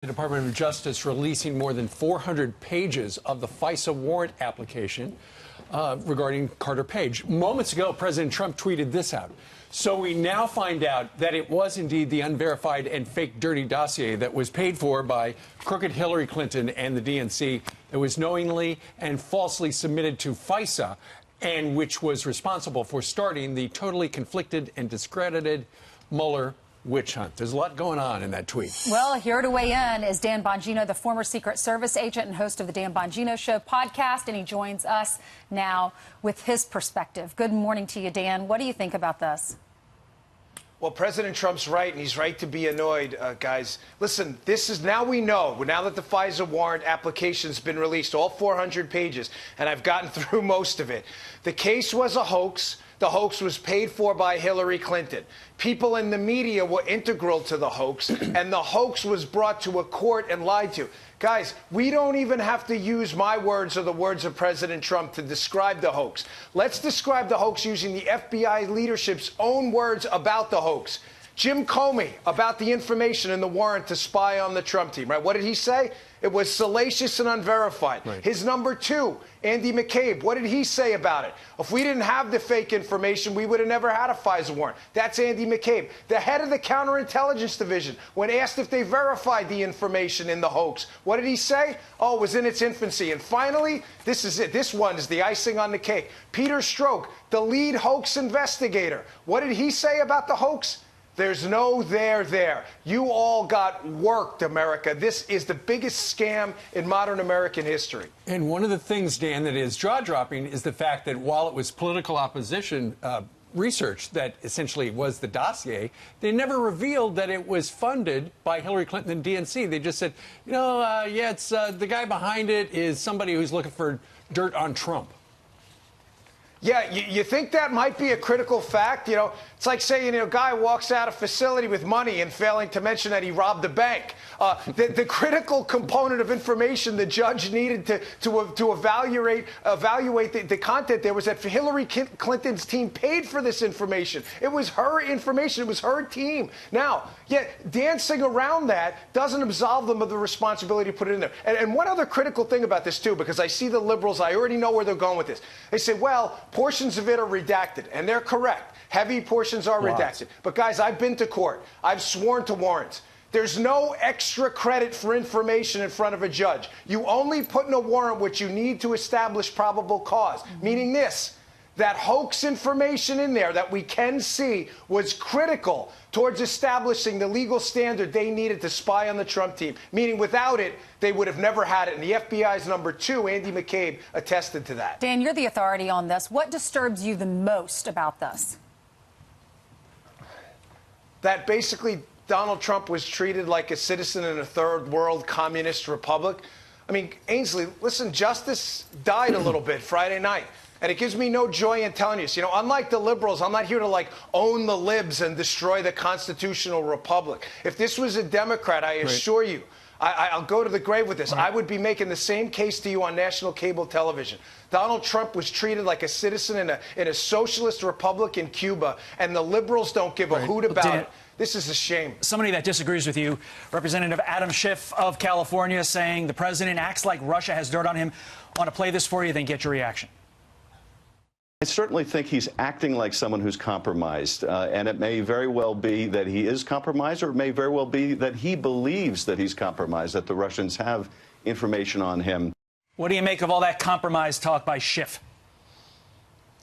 The Department of Justice releasing more than 400 pages of the Fisa warrant application regarding Carter Page. Moments ago, President Trump tweeted this out. So we now find out that it was indeed the unverified and fake dirty dossier that was paid for by crooked Hillary Clinton and the DNC that was knowingly and falsely submitted to Fisa and which was responsible for starting the totally conflicted and discredited Mueller witch hunt. There's a lot going on in that tweet. Well, here to weigh in is Dan Bongino, the former Secret Service agent and host of the Dan Bongino Show podcast, and he joins us now with his perspective. Good morning to you, Dan. What do you think about this? Well, President Trump's right, and he's right to be annoyed, guys. Listen, this is now we know, now that the FISA warrant application's been released, all 400 pages, and I've gotten through most of it. The case was a hoax. The hoax was paid for by Hillary Clinton. People in the media were integral to the hoax, and the hoax was brought to a court and lied to. Guys, we don't even have to use my words or the words of President Trump to describe the hoax. Let's describe the hoax using the FBI leadership's own words about the hoax. Jim Comey, about the information in the warrant to spy on the Trump team, right? What did he say? It was salacious and unverified. Right. His number two, Andy McCabe, what did he say about it? If we didn't have the fake information, we would have never had a FISA warrant. That's Andy McCabe. The head of the counterintelligence division, when asked if they verified the information in the hoax, what did he say? Oh, it was in its infancy. And finally, this is it. This one is the icing on the cake. Peter Strzok, the lead hoax investigator. What did he say about the hoax? There's no there. You all got worked, America. This is the biggest scam in modern American history. And one of the things, Dan, that is jaw-dropping is the fact that while it was political opposition research that essentially was the dossier, they never revealed that it was funded by Hillary Clinton and DNC. They just said, yeah, it's the guy behind it is somebody who's looking for dirt on Trump. Yeah, you think that might be a critical fact? It's like saying, a guy walks out of facility with money and failing to mention that he robbed a bank. The critical component of information the judge needed to evaluate the content there was that Hillary Clinton's team paid for this information. It was her information. It was her team. Now, yet dancing around that doesn't absolve them of the responsibility to put it in there. And one other critical thing about this, too, because I see the liberals, I already know where they're going with this. They say, well, portions of it are redacted, and they're correct. Heavy portions are redacted. But, guys, I've been to court. I've sworn to warrants. There's no extra credit for information in front of a judge. You only put in a warrant what you need to establish probable cause, meaning this. That hoax information in there that we can see was critical towards establishing the legal standard they needed to spy on the Trump team, meaning without it, they would have never had it. And the FBI's number two, Andy McCabe, attested to that. Dan, you're the authority on this. What disturbs you the most about this? That basically Donald Trump was treated like a citizen in a third world communist republic. I mean, Ainsley, listen, justice died a little bit Friday night. And it gives me no joy in telling you, unlike the liberals, I'm not here to own the libs and destroy the constitutional republic. If this was a Democrat, I assure you, I'll go to the grave with this. I would be making the same case to you on national cable television. Donald Trump was treated like a citizen in a socialist republic in Cuba, and the liberals don't give a hoot about it. This is a shame. Somebody that disagrees with you, Representative Adam Schiff of California, saying the president acts like Russia has dirt on him. I want to play this for you, then get your reaction. I certainly think he's acting like someone who's compromised, and it may very well be that he is compromised, or it may very well be that he believes that he's compromised, that the Russians have information on him. What do you make of all that compromise talk by Schiff?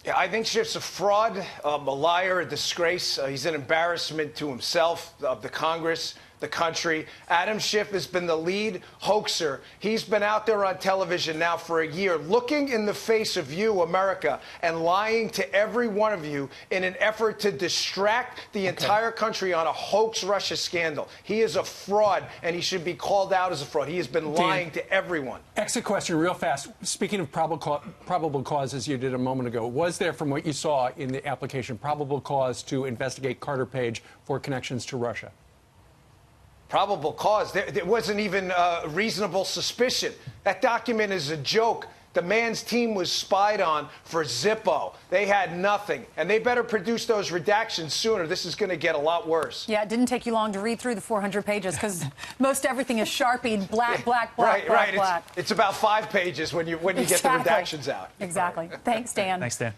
Yeah, I think Schiff's a fraud, a liar, a disgrace. He's an embarrassment to himself, of the Congress, the country. Adam Schiff has been the lead hoaxer. He's been out there on television now for a year, looking in the face of you, America, and lying to every one of you in an effort to distract the entire country on a hoax Russia scandal. He is a fraud, and he should be called out as a fraud. He has been lying to everyone. Exit question real fast. Speaking of probable cause, as you did a moment ago, was there, from what you saw in the application, probable cause to investigate Carter Page for connections to Russia? Probable cause. There wasn't even reasonable suspicion. That document is a joke. The man's team was spied on for Zippo. They had nothing. And they better produce those redactions sooner. This is going to get a lot worse. Yeah, it didn't take you long to read through the 400 pages because most everything is Sharpied black, black, black, right. black. It's about 5 pages when you get the redactions out. Exactly. Thanks, Dan. Thanks, Dan.